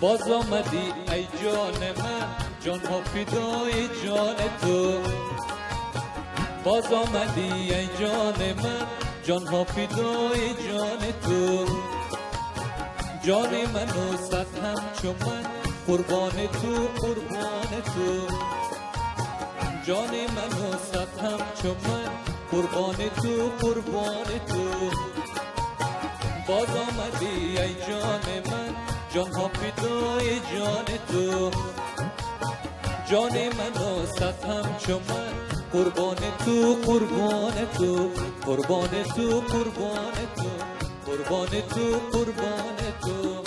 باز آمدی ای جان من، جان ها فدای جان تو. باز آمدی ای جان من، جان ها فدای جان تو. جان من و صد همچو من، قربان تو قربان تو. جان من و صد همچو من، قربان تو قربان تو. باز آمدی ای جان من، جان ها فدای جان تو. جان من و صد همچو من، قربان تو قربان تو. قربان تو قربان تو. قربان تو قربان تو.